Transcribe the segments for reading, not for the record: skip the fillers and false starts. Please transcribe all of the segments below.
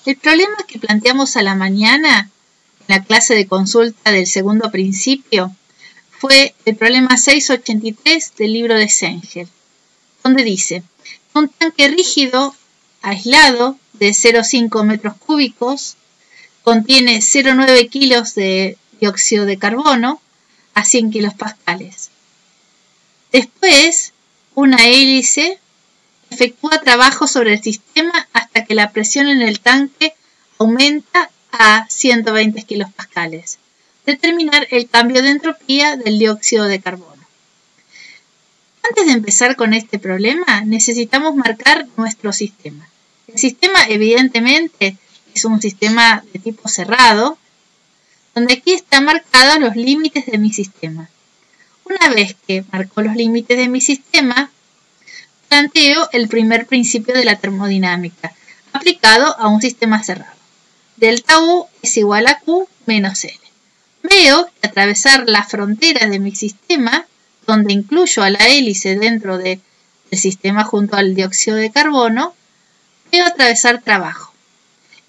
El problema que planteamos a la mañana, en la clase de consulta del segundo principio, fue el problema 683 del libro de Sengel, donde dice: un tanque rígido, aislado, de 0,5 metros cúbicos, contiene 0,9 kilos de dióxido de carbono a 100 kilopascales. Después, una hélice efectúa trabajo sobre el sistema hasta que la presión en el tanque aumenta a 120 kilopascales. Determinar el cambio de entropía del dióxido de carbono. Antes de empezar con este problema, necesitamos marcar nuestro sistema. El sistema, evidentemente, es un sistema de tipo cerrado, donde aquí están marcados los límites de mi sistema. Una vez que marco los límites de mi sistema, planteo el primer principio de la termodinámica, aplicado a un sistema cerrado. Delta U es igual a Q menos L. Veo que atravesar las fronteras de mi sistema, donde incluyo a la hélice dentro del sistema junto al dióxido de carbono, veo atravesar trabajo.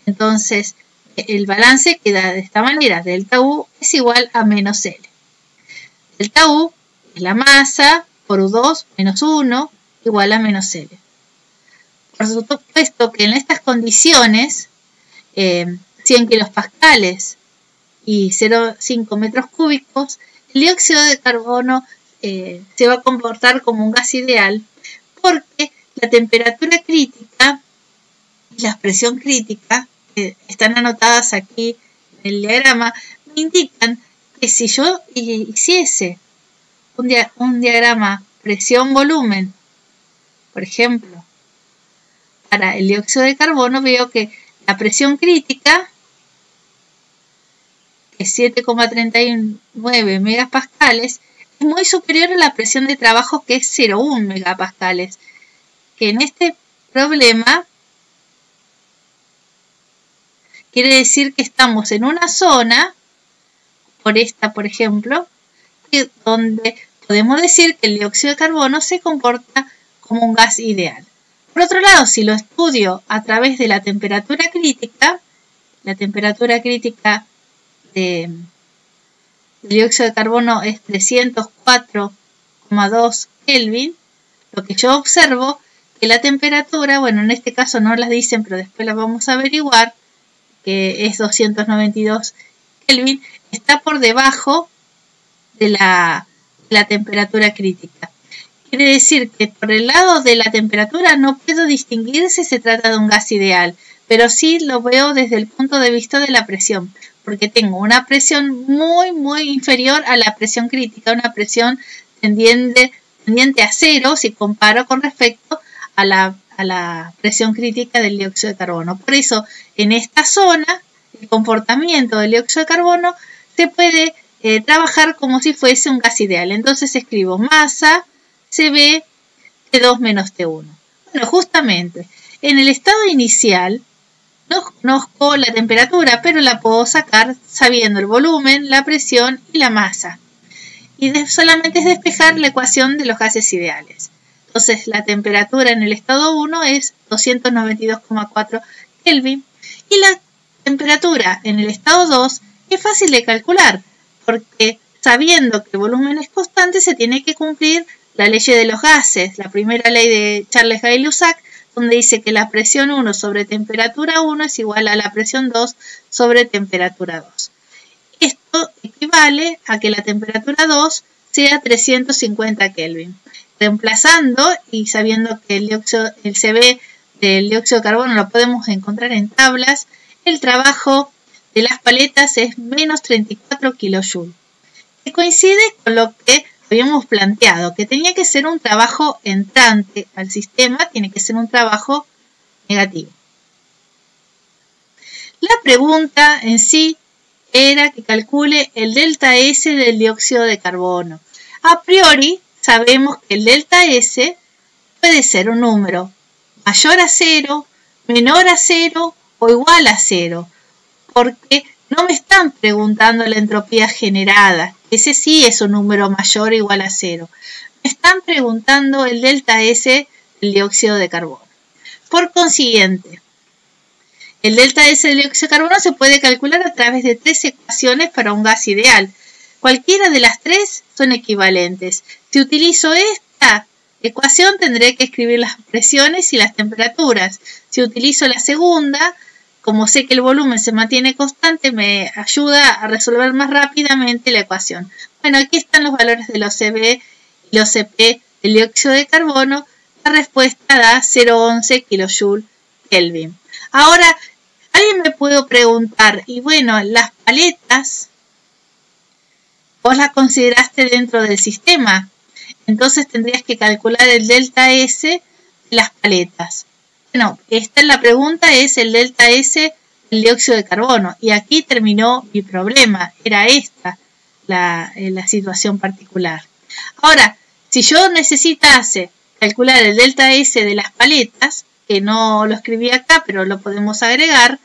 Entonces, el balance queda de esta manera: delta U es igual a menos L. Delta U es la masa por U2 menos 1 igual a menos L. Por supuesto que en estas condiciones, 100 kilopascales y 0,5 metros cúbicos, el dióxido de carbono se va a comportar como un gas ideal, porque la temperatura crítica y la presión crítica, que están anotadas aquí en el diagrama, me indican que si yo hiciese un diagrama presión-volumen, por ejemplo, para el dióxido de carbono, veo que la presión crítica es 7,39 megapascales, es muy superior a la presión de trabajo, que es 0,1 megapascales, que en este problema quiere decir que estamos en una zona, por esta por ejemplo, donde podemos decir que el dióxido de carbono se comporta como un gas ideal. Por otro lado, si lo estudio a través de la temperatura crítica del dióxido de carbono es 304,2 Kelvin, lo que yo observo que la temperatura, bueno, en este caso no las dicen, pero después las vamos a averiguar, que es 292 Kelvin, está por debajo de la temperatura crítica. Quiere decir que por el lado de la temperatura no puedo distinguir si se trata de un gas ideal, pero sí lo veo desde el punto de vista de la presión, porque tengo una presión muy inferior a la presión crítica, una presión tendiente a cero si comparo con respecto a la presión crítica del dióxido de carbono. Por eso, en esta zona, el comportamiento del dióxido de carbono se puede trabajar como si fuese un gas ideal. Entonces escribo masa Cb T2 menos T1. Bueno, justamente, en el estado inicial no conozco la temperatura, pero la puedo sacar sabiendo el volumen, la presión y la masa. Y solamente es despejar la ecuación de los gases ideales. Entonces, la temperatura en el estado 1 es 292,4 Kelvin. Y la temperatura en el estado 2 es fácil de calcular, porque sabiendo que el volumen es constante, se tiene que cumplir la ley de los gases, la primera ley de Charles-Gay-Lussac, donde dice que la presión 1 sobre temperatura 1 es igual a la presión 2 sobre temperatura 2. Esto equivale a que la temperatura 2 sea 350 Kelvin. Reemplazando y sabiendo que el Cb del dióxido de carbono lo podemos encontrar en tablas, el trabajo de las paletas es menos 34 kilojoules, que coincide con lo que habíamos planteado, que tenía que ser un trabajo entrante al sistema, tiene que ser un trabajo negativo. La pregunta en sí era que calcule el delta S del dióxido de carbono. A priori sabemos que el delta S puede ser un número mayor a 0, menor a 0 o igual a 0, porque no me están preguntando la entropía generada. Ese sí es un número mayor o igual a 0. Me están preguntando el delta S del dióxido de carbono. Por consiguiente, El delta S del dióxido de carbono se puede calcular a través de 3 ecuaciones para un gas ideal. Cualquiera de las 3 son equivalentes. Si utilizo esta ecuación, tendré que escribir las presiones y las temperaturas. Si utilizo la segunda, como sé que el volumen se mantiene constante, me ayuda a resolver más rápidamente la ecuación. Bueno, aquí están los valores de los CB y los CP del dióxido de carbono. La respuesta da 0,11 kJ Kelvin. Ahora, alguien me puede preguntar, y bueno, las paletas, vos las consideraste dentro del sistema, entonces tendrías que calcular el delta S de las paletas. Bueno, esta es la pregunta, es el delta S del dióxido de carbono, y aquí terminó mi problema, era esta la situación particular. Ahora, si yo necesitase calcular el delta S de las paletas, que no lo escribí acá, pero lo podemos agregar,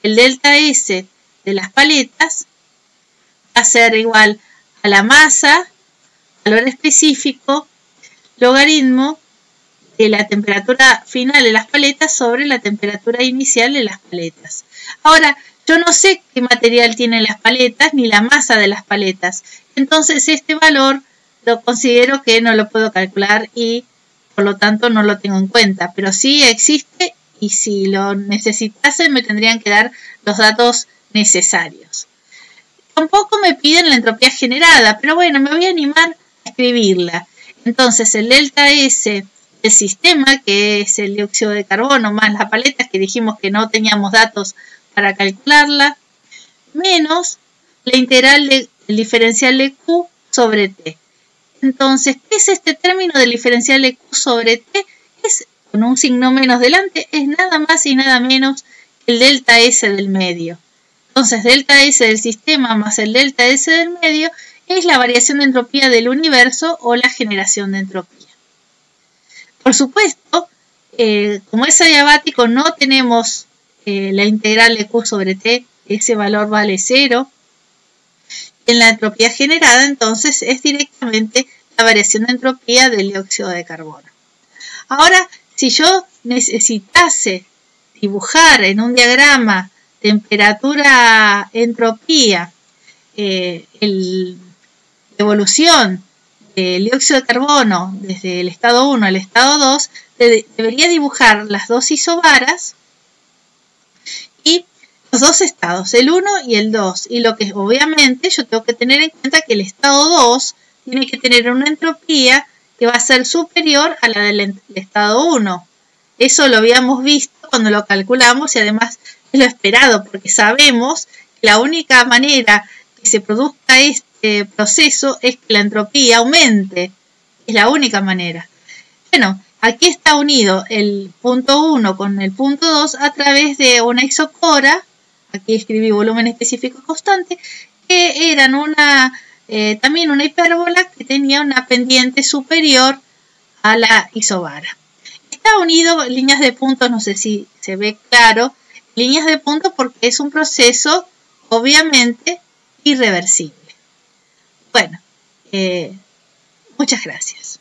el delta S de las paletas va a ser igual a la masa, valor específico, logaritmo de la temperatura final de las paletas sobre la temperatura inicial de las paletas. Ahora, yo no sé qué material tienen las paletas ni la masa de las paletas, entonces este valor lo considero que no lo puedo calcular y por lo tanto no lo tengo en cuenta, pero sí existe y si lo necesitase me tendrían que dar los datos necesarios. Tampoco me piden la entropía generada, pero bueno, me voy a animar a escribirla. Entonces el delta S del sistema, que es el dióxido de carbono más las paletas, que dijimos que no teníamos datos para calcularla, menos la integral del diferencial de Q sobre T. Entonces, ¿qué es este término del diferencial de Q sobre T? Es, con un signo menos delante, es nada más y nada menos que el delta S del medio. Entonces, delta S del sistema más el delta S del medio es la variación de entropía del universo o la generación de entropía. Por supuesto, como es adiabático, no tenemos la integral de Q sobre T, ese valor vale 0. En la entropía generada, entonces, es directamente la variación de entropía del dióxido de carbono. Ahora, si yo necesitase dibujar en un diagrama temperatura, entropía, la evolución del dióxido de carbono desde el estado 1 al estado 2, debería dibujar las dos isobaras y los dos estados, el 1 y el 2. Y lo que obviamente yo tengo que tener en cuenta que el estado 2 tiene que tener una entropía que va a ser superior a la del estado 1. Eso lo habíamos visto cuando lo calculamos y además es lo esperado porque sabemos que la única manera que se produzca este proceso es que la entropía aumente. Es la única manera. Bueno, aquí está unido el punto 1 con el punto 2 a través de una isocora. Aquí escribí volumen específico constante, que eran también una hipérbola que tenía una pendiente superior a la isobara. Está unido líneas de puntos, no sé si se ve claro, líneas de puntos porque es un proceso obviamente irreversible. Bueno, muchas gracias.